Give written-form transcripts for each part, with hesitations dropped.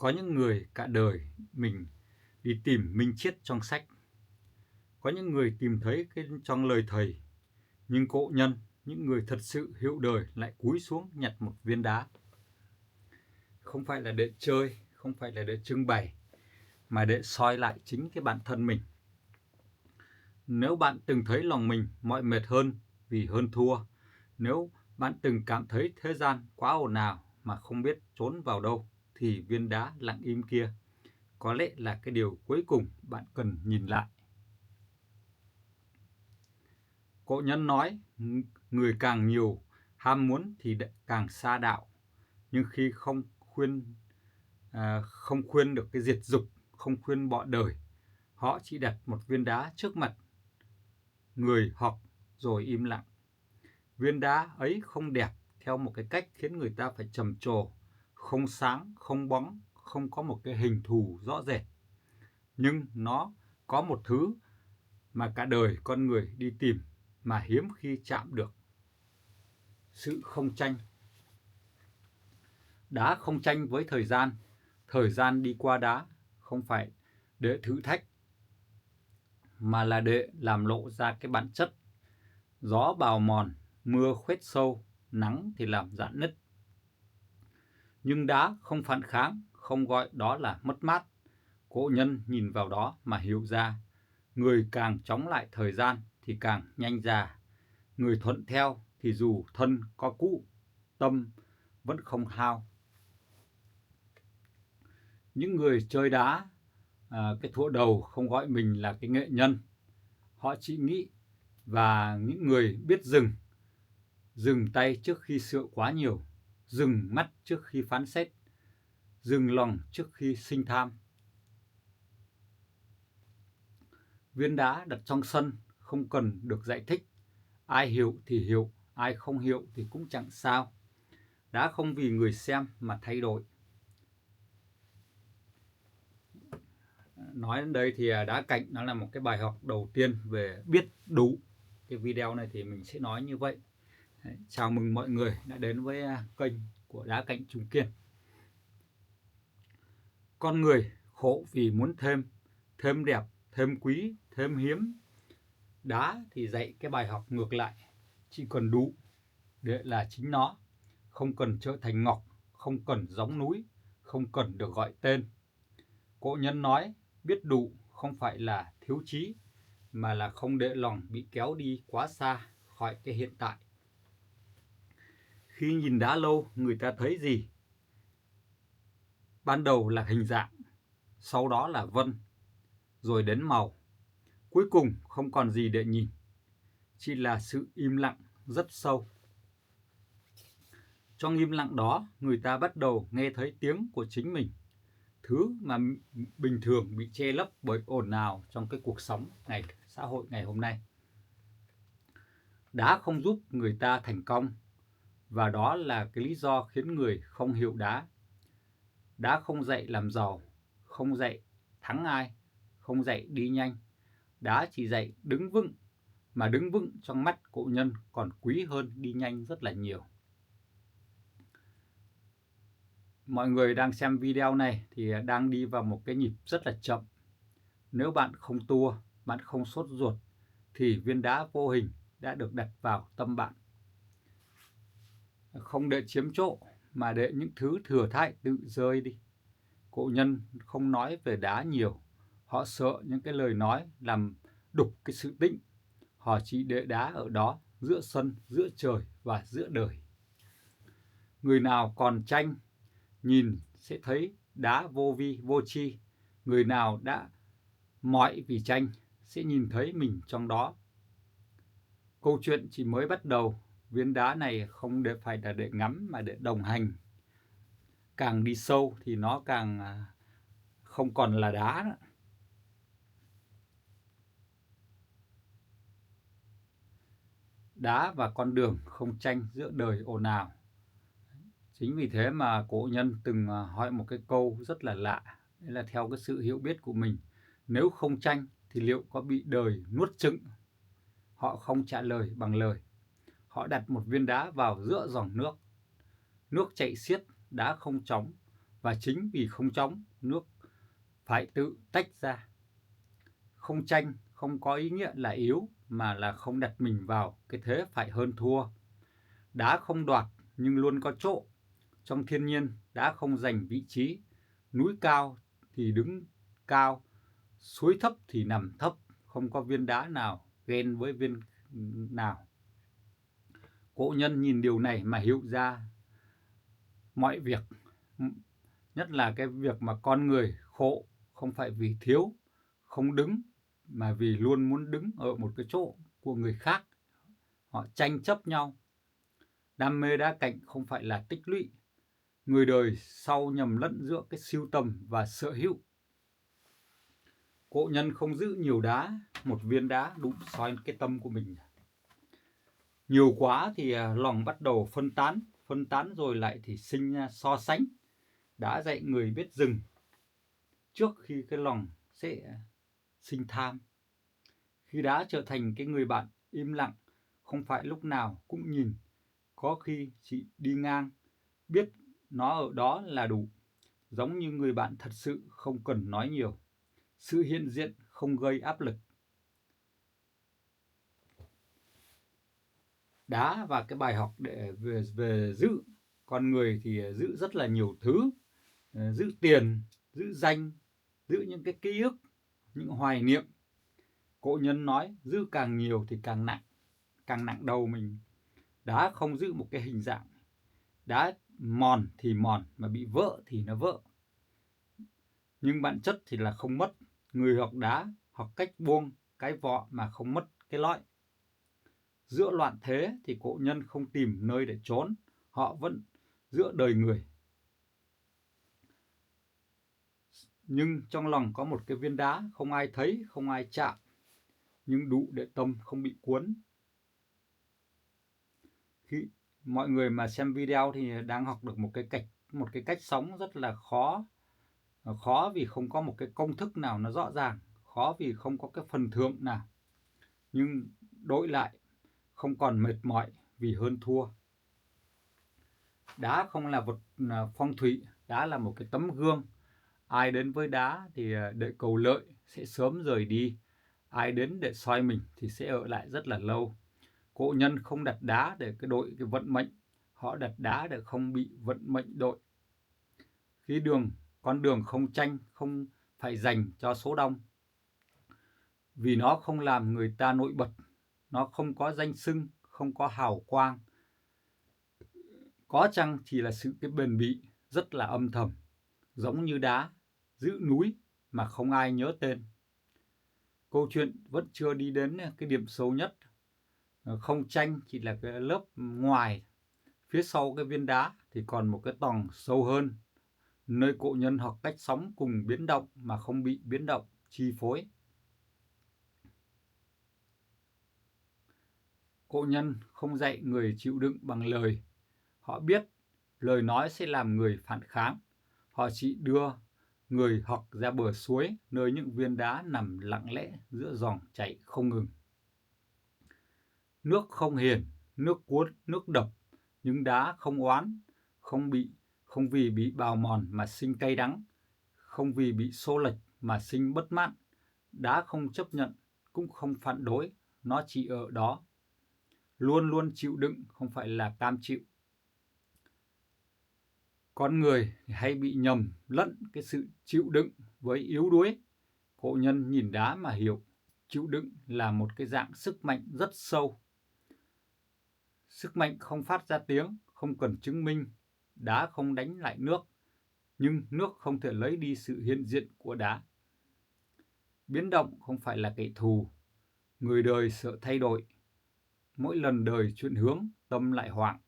Có những người cả đời mình đi tìm minh triết trong sách, có những người tìm thấy trong lời thầy, nhưng cộ nhân, những người thật sự hiểu đời lại cúi xuống nhặt một viên đá. Không phải là để chơi, không phải là để trưng bày, mà để soi lại chính cái bản thân mình. Nếu bạn từng thấy lòng mình mỏi mệt hơn vì hơn thua, nếu bạn từng cảm thấy thế gian quá ồn ào mà không biết trốn vào đâu, thì viên đá lặng im kia có lẽ là cái điều cuối cùng bạn cần nhìn lại. Cộ nhân nói, người càng nhiều ham muốn thì càng xa đạo, nhưng khi không khuyên được cái diệt dục, không khuyên bỏ đời, họ chỉ đặt một viên đá trước mặt người học rồi im lặng. Viên đá ấy không đẹp theo một cái cách khiến người ta phải trầm trồ, không sáng, không bóng, không có một cái hình thù rõ rệt. Nhưng nó có một thứ mà cả đời con người đi tìm mà hiếm khi chạm được: sự không tranh. Đá không tranh với thời gian đi qua đá không phải để thử thách, mà là để làm lộ ra cái bản chất. Gió bào mòn, mưa khoét sâu, nắng thì làm rạn nứt. Nhưng đá không phản kháng, không gọi đó là mất mát. Cộ nhân nhìn vào đó mà hiểu ra, người càng chống lại thời gian thì càng nhanh già. Người thuận theo thì dù thân có cũ, tâm vẫn không hao. Những người chơi đá cái thuở đầu không gọi mình là cái nghệ nhân. Họ chỉ nghĩ, và những người biết dừng tay trước khi sợ quá nhiều, dừng mắt trước khi phán xét, dừng lòng trước khi sinh tham. Viên đá đặt trong sân không cần được giải thích. Ai hiểu thì hiểu, ai không hiểu thì cũng chẳng sao. Đá không vì người xem mà thay đổi. Nói đến đây thì đá cạnh nó là một cái bài học đầu tiên về biết đủ. Cái video này thì mình sẽ nói như vậy. Chào mừng mọi người đã đến với kênh của Đá Cạnh Trung Kiên. Con người khổ vì muốn thêm đẹp, thêm quý, thêm hiếm. Đá thì dạy cái bài học ngược lại, chỉ cần đủ để là chính nó, không cần trở thành ngọc, không cần giống núi, không cần được gọi tên. Cộ nhân nói, biết đủ không phải là thiếu chí, mà là không để lòng bị kéo đi quá xa khỏi cái hiện tại. Khi nhìn đá lâu, người ta thấy gì? Ban đầu là hình dạng, sau đó là vân, rồi đến màu. Cuối cùng không còn gì để nhìn, chỉ là sự im lặng rất sâu. Trong im lặng đó, người ta bắt đầu nghe thấy tiếng của chính mình, thứ mà bình thường bị che lấp bởi ồn ào trong cái cuộc sống xã hội ngày hôm nay. Đá không giúp người ta thành công, và đó là cái lý do khiến người không hiểu đá. Đá không dạy làm giàu, không dạy thắng ai, không dạy đi nhanh. Đá chỉ dạy đứng vững, mà đứng vững trong mắt cộ nhân còn quý hơn đi nhanh rất là nhiều. Mọi người đang xem video này thì đang đi vào một cái nhịp rất là chậm. Nếu bạn không tua, bạn không sốt ruột, thì viên đá vô hình đã được đặt vào tâm bạn. Không để chiếm chỗ, mà để những thứ thừa thãi tự rơi đi. Cộ nhân không nói về đá nhiều. Họ sợ những cái lời nói làm đục cái sự tĩnh. Họ chỉ để đá ở đó, giữa sân, giữa trời và giữa đời. Người nào còn tranh, nhìn sẽ thấy đá vô vi, vô tri. Người nào đã mỏi vì tranh sẽ nhìn thấy mình trong đó. Câu chuyện chỉ mới bắt đầu. Viên đá này không phải là để ngắm mà để đồng hành. Càng đi sâu thì nó càng không còn là đá nữa. Đá và con đường không tranh giữa đời ồn ào. Chính vì thế mà cổ nhân từng hỏi một cái câu rất là lạ. Đấy là theo cái sự hiểu biết của mình, nếu không tranh thì liệu có bị đời nuốt chửng? Họ không trả lời bằng lời. Họ đặt một viên đá vào giữa dòng nước. Nước chảy xiết, đá không trống. và chính vì không chóng, nước phải tự tách ra. Không tranh không có ý nghĩa là yếu, mà là không đặt mình vào cái thế phải hơn thua. Đá không đoạt nhưng luôn có chỗ. Trong thiên nhiên, đá không giành vị trí. Núi cao thì đứng cao, suối thấp thì nằm thấp. Không có viên đá nào ghen với viên nào. Cổ nhân nhìn điều này mà hiểu ra mọi việc, nhất là cái việc mà con người khổ không phải vì thiếu, không đứng, mà vì luôn muốn đứng ở một cái chỗ của người khác. Họ tranh chấp nhau. Đam mê đá cạnh không phải là tích lũy. Người đời sau nhầm lẫn giữa cái sưu tầm và sở hữu. Cổ nhân không giữ nhiều đá, một viên đá đủ soi cái tâm của mình. Nhiều quá thì lòng bắt đầu phân tán rồi lại thì sinh ra so sánh. Đã dạy người biết dừng trước khi cái lòng sẽ sinh tham. Khi đã trở thành cái người bạn im lặng, không phải lúc nào cũng nhìn, có khi chỉ đi ngang, biết nó ở đó là đủ. Giống như người bạn thật sự không cần nói nhiều, sự hiện diện không gây áp lực. Đá và cái bài học để về giữ. Con người thì giữ rất là nhiều thứ, giữ tiền, giữ danh, giữ những cái ký ức, những hoài niệm. Cổ nhân nói giữ càng nhiều thì càng nặng đầu mình. Đá không giữ một cái hình dạng. Đá mòn thì mòn, mà bị vỡ thì nó vỡ. Nhưng bản chất thì là không mất. Người học đá học cách buông cái vỏ mà không mất cái lõi. Giữa loạn thế thì cổ nhân không tìm nơi để trốn, họ vẫn giữa đời người. Nhưng trong lòng có một cái viên đá không ai thấy, không ai chạm, nhưng đủ để tâm không bị cuốn. Khi mọi người mà xem video thì đang học được một cái cách sống rất là khó vì không có một cái công thức nào nó rõ ràng, khó vì không có cái phần thưởng nào, nhưng đổi lại không còn mệt mỏi vì hơn thua. Đá không là vật phong thủy, đá là một cái tấm gương. Ai đến với đá thì để cầu lợi sẽ sớm rời đi, ai đến để soi mình thì sẽ ở lại rất là lâu. Cổ nhân không đặt đá để đổi cái vận mệnh, họ đặt đá để không bị vận mệnh đổi. Khi con đường không tranh, không phải dành cho số đông, vì nó không làm người ta nổi bật, nó không có danh xưng, không có hào quang. Có chăng chỉ là sự cái bền bỉ rất là âm thầm, giống như đá giữ núi mà không ai nhớ tên. Câu chuyện vẫn chưa đi đến cái điểm sâu nhất. Không tranh chỉ là cái lớp ngoài, phía sau cái viên đá thì còn một cái tầng sâu hơn, nơi cổ nhân học cách sống cùng biến động mà không bị biến động chi phối. Cổ nhân không dạy người chịu đựng bằng lời. Họ biết lời nói sẽ làm người phản kháng. Họ chỉ đưa người học ra bờ suối, nơi những viên đá nằm lặng lẽ giữa dòng chảy không ngừng. Nước không hiền, nước cuốn, nước độc, nhưng đá không oán, không vì bị bào mòn mà sinh cay đắng, không vì bị xô lệch mà sinh bất mãn. Đá không chấp nhận, cũng không phản đối, nó chỉ ở đó. Luôn luôn chịu đựng, không phải là cam chịu. Con người hay bị nhầm lẫn cái sự chịu đựng với yếu đuối. Cổ nhân nhìn đá mà hiểu, chịu đựng là một cái dạng sức mạnh rất sâu. Sức mạnh không phát ra tiếng, không cần chứng minh. Đá không đánh lại nước, nhưng nước không thể lấy đi sự hiện diện của đá. Biến động không phải là kẻ thù. Người đời sợ thay đổi. Mỗi lần đời chuyển hướng, tâm lại hoảng.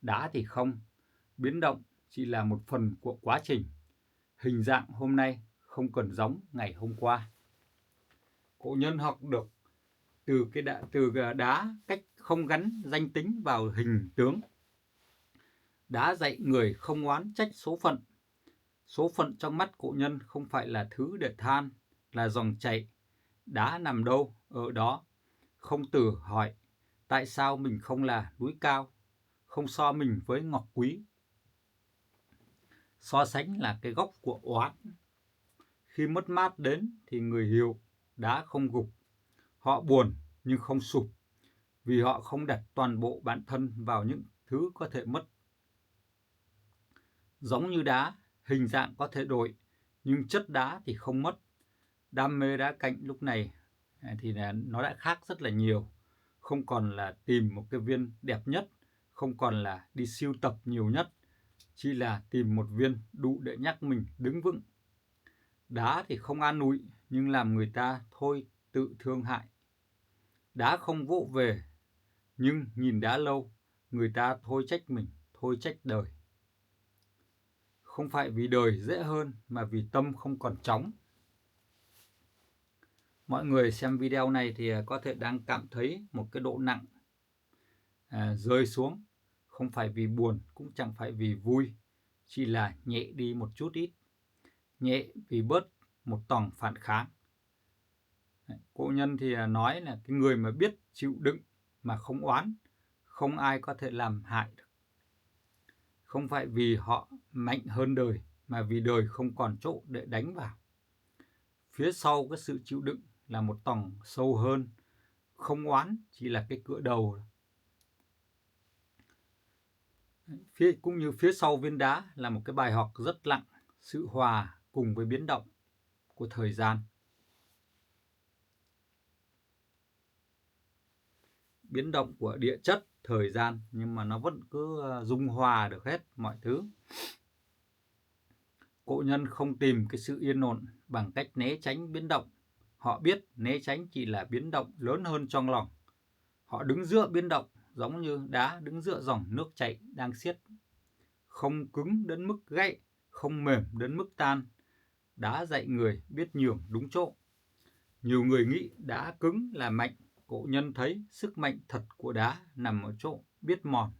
Đá thì không. Biến động chỉ là một phần của quá trình. Hình dạng hôm nay không cần giống ngày hôm qua. Cổ nhân học được từ đá cách không gắn danh tính vào hình tướng. Đá dạy người không oán trách số phận. Số phận trong mắt cổ nhân không phải là thứ để than, là dòng chảy. Đá nằm đâu, ở đó. Không tự hỏi tại sao mình không là núi cao, không so mình với ngọc quý. So sánh là cái gốc của oán. Khi mất mát đến thì người hiểu đá không gục. Họ buồn nhưng không sụp, vì họ không đặt toàn bộ bản thân vào những thứ có thể mất. Giống như đá, hình dạng có thể đổi, nhưng chất đá thì không mất. Đam mê đá cạnh lúc này thì nó đã khác rất là nhiều. Không còn là tìm một cái viên đẹp nhất, không còn là đi sưu tập nhiều nhất, chỉ là tìm một viên đủ để nhắc mình đứng vững. Đá thì không an ủi, nhưng làm người ta thôi tự thương hại. Đá không vỗ về, nhưng nhìn đá lâu, người ta thôi trách mình, thôi trách đời. Không phải vì đời dễ hơn, mà vì tâm không còn trống. Mọi người xem video này thì có thể đang cảm thấy một cái độ nặng rơi xuống. Không phải vì buồn, cũng chẳng phải vì vui, chỉ là nhẹ đi một chút ít. Nhẹ vì bớt một tầng phản kháng. Cổ nhân thì nói là cái người mà biết chịu đựng mà không oán, không ai có thể làm hại được. Không phải vì họ mạnh hơn đời, mà vì đời không còn chỗ để đánh vào. Phía sau cái sự chịu đựng là một tầng sâu hơn. Không oán chỉ là cái cửa đầu. Cũng như phía sau viên đá là một cái bài học rất nặng, sự hòa cùng với biến động của thời gian. Biến động của địa chất, thời gian, nhưng mà nó vẫn cứ dung hòa được hết mọi thứ. Cổ nhân không tìm cái sự yên ổn bằng cách né tránh biến động. Họ biết né tránh chỉ là biến động lớn hơn trong lòng. Họ đứng giữa biến động, giống như đá đứng giữa dòng nước chảy đang xiết. Không cứng đến mức gãy, không mềm đến mức tan. Đá dạy người biết nhường đúng chỗ. Nhiều người nghĩ đá cứng là mạnh. Cổ nhân thấy sức mạnh thật của đá nằm ở chỗ biết mòn.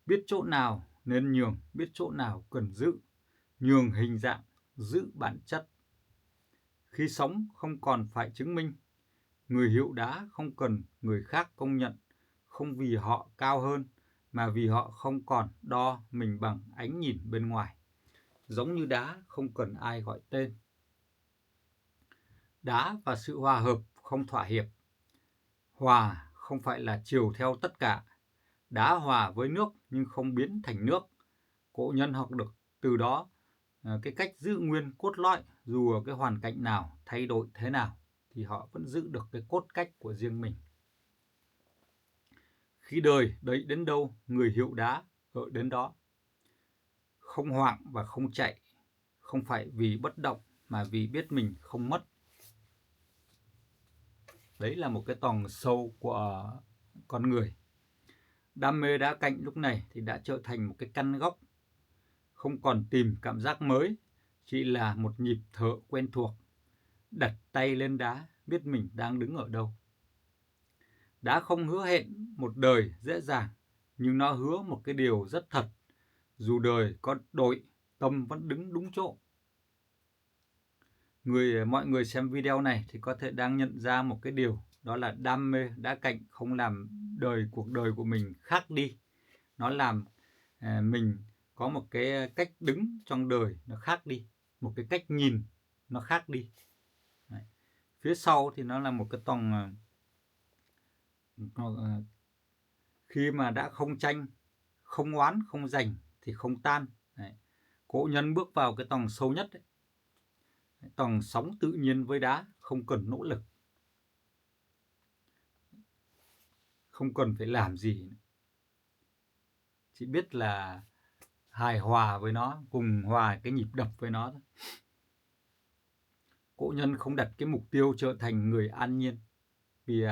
Biết chỗ nào nên nhường, biết chỗ nào cần giữ. Nhường hình dạng, giữ bản chất. Khi sống không còn phải chứng minh. Người hiểu đá không cần người khác công nhận. Không vì họ cao hơn, mà vì họ không còn đo mình bằng ánh nhìn bên ngoài. Giống như đá không cần ai gọi tên. Đá và sự hòa hợp không thỏa hiệp. Hòa không phải là chiều theo tất cả. Đá hòa với nước nhưng không biến thành nước. Cổ nhân học được từ đó cái cách giữ nguyên cốt lõi, dù ở cái hoàn cảnh nào, thay đổi thế nào, thì họ vẫn giữ được cái cốt cách của riêng mình. Khi đời đẩy đến đâu, người hiểu đá ở đến đó. Không hoảng và không chạy, không phải vì bất động, mà vì biết mình không mất. Đấy là một cái tầng sâu của con người. Đam mê đá cạnh lúc này thì đã trở thành một cái căn gốc. Không còn tìm cảm giác mới, chỉ là một nhịp thở quen thuộc. Đặt tay lên đá, biết mình đang đứng ở đâu. Đá không hứa hẹn một đời dễ dàng, nhưng nó hứa một cái điều rất thật. Dù đời có đổi, tâm vẫn đứng đúng chỗ. Mọi người xem video này thì có thể đang nhận ra một cái điều, đó là đam mê đá cạnh không làm cuộc đời của mình khác đi. Nó làm mình có một cái cách đứng trong đời nó khác đi, một cái cách nhìn nó khác đi. Đấy. Phía sau thì nó là một cái tầng khi mà đã không tranh, không oán, không giành thì không tan. Đấy. Cổ nhân bước vào cái tầng sâu nhất đấy. Tầng sóng tự nhiên với đá, không cần nỗ lực, không cần phải làm gì, chỉ biết là hài hòa với nó, cùng hòa cái nhịp đập với nó thôi. Cổ nhân không đặt cái mục tiêu trở thành người an nhiên, vì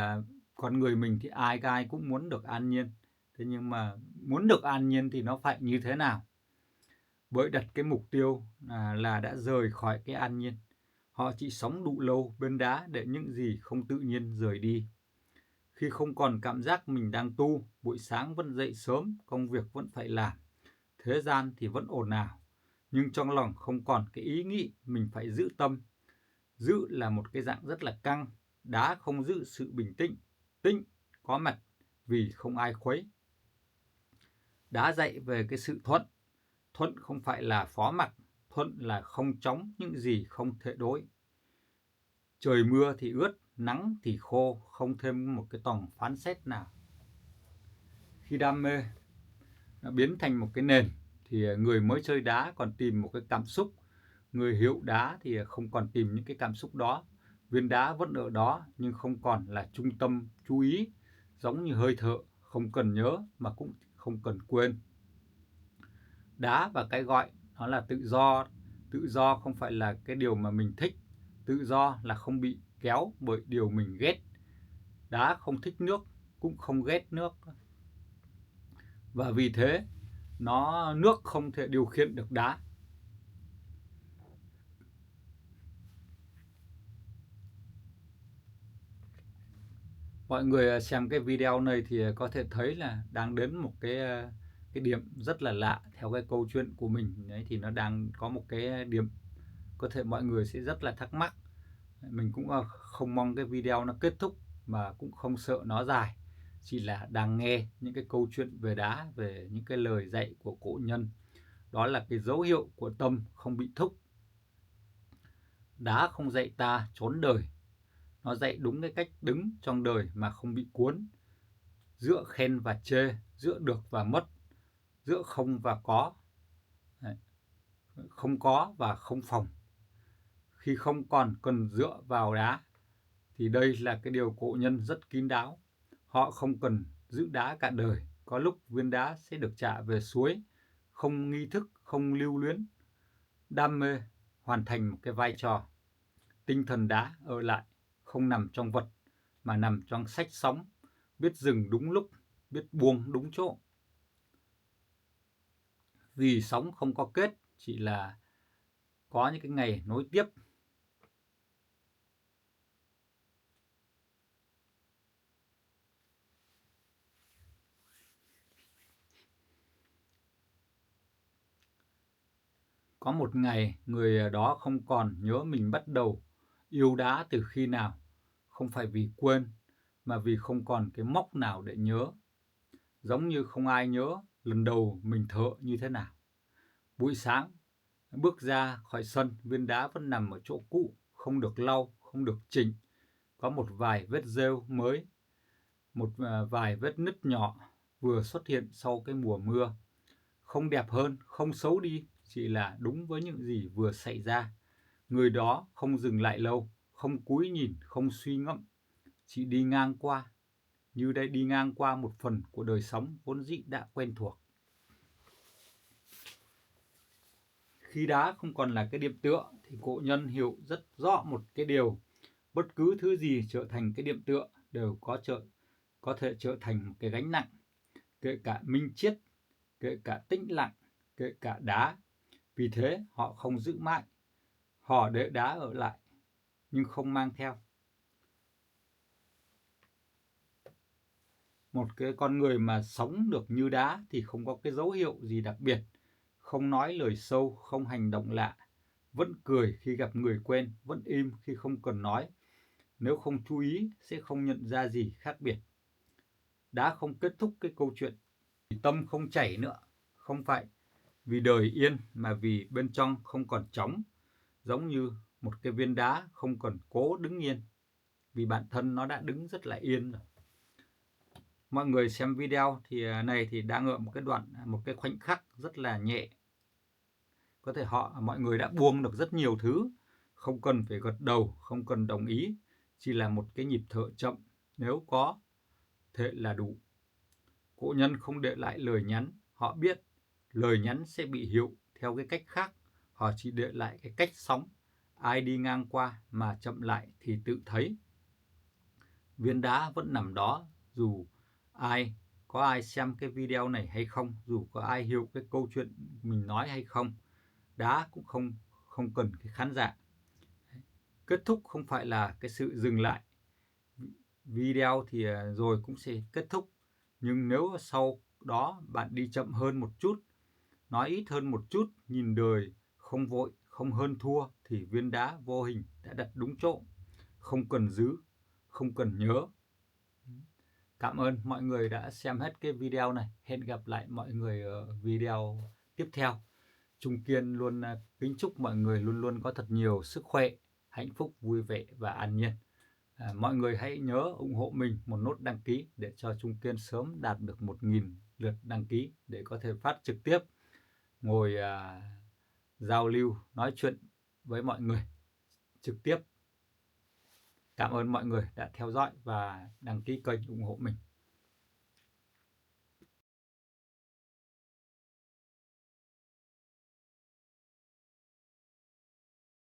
con người mình thì ai cũng muốn được an nhiên. Thế nhưng mà muốn được an nhiên thì nó phải như thế nào? Bởi đặt cái mục tiêu là đã rời khỏi cái an nhiên. Họ chỉ sống đủ lâu bên đá để những gì không tự nhiên rời đi. Khi không còn cảm giác mình đang tu, buổi sáng vẫn dậy sớm, công việc vẫn phải làm, thế gian thì vẫn ồn ào, nhưng trong lòng không còn cái ý nghĩ mình phải giữ tâm. Giữ là một cái dạng rất là căng, đá không giữ sự bình tĩnh, tĩnh có mặt vì không ai khuấy. Đá dạy về cái sự thuận, Thuận không phải là phó mặc, thuận là không chống những gì không thể đối. Trời mưa thì ướt, nắng thì khô, không thêm một cái tòng phán xét nào. Khi đam mê nó biến thành một cái nền thì người mới chơi đá còn tìm một cái cảm xúc, người hiểu đá thì không còn tìm những cái cảm xúc đó. Viên đá vẫn ở đó nhưng không còn là trung tâm chú ý, giống như hơi thở, không cần nhớ mà cũng không cần quên. Đá và cái gọi nó là tự do. Tự do không phải là cái điều mà mình thích, tự do là không bị kéo bởi điều mình ghét. Đá không thích nước, cũng không ghét nước. Và vì thế, nước không thể điều khiển được đá. Mọi người xem cái video này thì có thể thấy là đang đến một cái điểm rất là lạ theo cái câu chuyện của mình. Đấy, thì nó đang có một cái điểm có thể mọi người sẽ rất là thắc mắc. Mình cũng không mong cái video nó kết thúc mà cũng không sợ nó dài. Chỉ là đang nghe những cái câu chuyện về đá, về những cái lời dạy của cổ nhân. Đó là cái dấu hiệu của tâm không bị thúc. Đá không dạy ta trốn đời. Nó dạy đúng cái cách đứng trong đời mà không bị cuốn. Giữa khen và chê, giữa được và mất, giữa không và có. Đấy. Không có và không phòng. Khi không còn cần dựa vào đá, thì đây là cái điều cổ nhân rất kín đáo. Họ không cần giữ đá cả đời. Có lúc viên đá sẽ được trả về suối, không nghi thức, không lưu luyến. Đam mê hoàn thành một cái vai trò. Tinh thần đá ở lại, không nằm trong vật, mà nằm trong sách sống. Biết dừng đúng lúc, biết buông đúng chỗ. Vì sống không có kết, chỉ là có những cái ngày nối tiếp. Có một ngày, người đó không còn nhớ mình bắt đầu yêu đá từ khi nào. Không phải vì quên, mà vì không còn cái mốc nào để nhớ. Giống như không ai nhớ lần đầu mình thợ như thế nào. Buổi sáng, bước ra khỏi sân, viên đá vẫn nằm ở chỗ cũ, không được lau, không được chỉnh. Có một vài vết rêu mới, một vài vết nứt nhỏ vừa xuất hiện sau cái mùa mưa. Không đẹp hơn, không xấu đi, chỉ là đúng với những gì vừa xảy ra. Người đó không dừng lại lâu, không cúi nhìn, không suy ngẫm, chỉ đi ngang qua. Như đây đi ngang qua một phần của đời sống vốn dĩ đã quen thuộc. Khi đá không còn là cái điểm tựa thì cổ nhân hiểu rất rõ một cái điều. Bất cứ thứ gì trở thành cái điểm tựa đều có thể trở thành một cái gánh nặng. Kể cả minh triết, kể cả tĩnh lặng, kể cả đá. Vì thế họ không giữ mãi. Họ để đá ở lại, nhưng không mang theo. Một cái con người mà sống được như đá thì không có cái dấu hiệu gì đặc biệt. Không nói lời sâu, không hành động lạ. Vẫn cười khi gặp người quen, vẫn im khi không cần nói. Nếu không chú ý, sẽ không nhận ra gì khác biệt. Đá không kết thúc cái câu chuyện. Tâm không chảy nữa. Không phải vì đời yên mà vì bên trong không còn trống. Giống như một cái viên đá không còn cố đứng yên. Vì bản thân nó đã đứng rất là yên rồi. Mọi người xem video thì này thì đang ở một cái khoảnh khắc rất là nhẹ. Có thể mọi người đã buông được rất nhiều thứ, không cần phải gật đầu, không cần đồng ý, chỉ là một cái nhịp thở chậm, nếu có thế là đủ. Cổ nhân không để lại lời nhắn, họ biết lời nhắn sẽ bị hiểu theo cái cách khác, họ chỉ để lại cái cách sống. Ai đi ngang qua mà chậm lại thì tự thấy. Viên đá vẫn nằm đó, dù có ai xem cái video này hay không, dù có ai hiểu cái câu chuyện mình nói hay không. Đá cũng không cần cái khán giả. Kết thúc không phải là cái sự dừng lại. Video thì rồi cũng sẽ kết thúc. Nhưng nếu sau đó bạn đi chậm hơn một chút, nói ít hơn một chút, nhìn đời không vội, không hơn thua, thì viên đá vô hình đã đặt đúng chỗ. Không cần giữ, không cần nhớ. Cảm ơn mọi người đã xem hết cái video này. Hẹn gặp lại mọi người ở video tiếp theo. Trung Kiên luôn kính chúc mọi người luôn luôn có thật nhiều sức khỏe, hạnh phúc, vui vẻ và an nhiên. Mọi người hãy nhớ ủng hộ mình một nút đăng ký để cho Trung Kiên sớm đạt được 1.000 lượt đăng ký để có thể phát trực tiếp, ngồi giao lưu, nói chuyện với mọi người trực tiếp. Cảm ơn mọi người đã theo dõi và đăng ký kênh ủng hộ mình.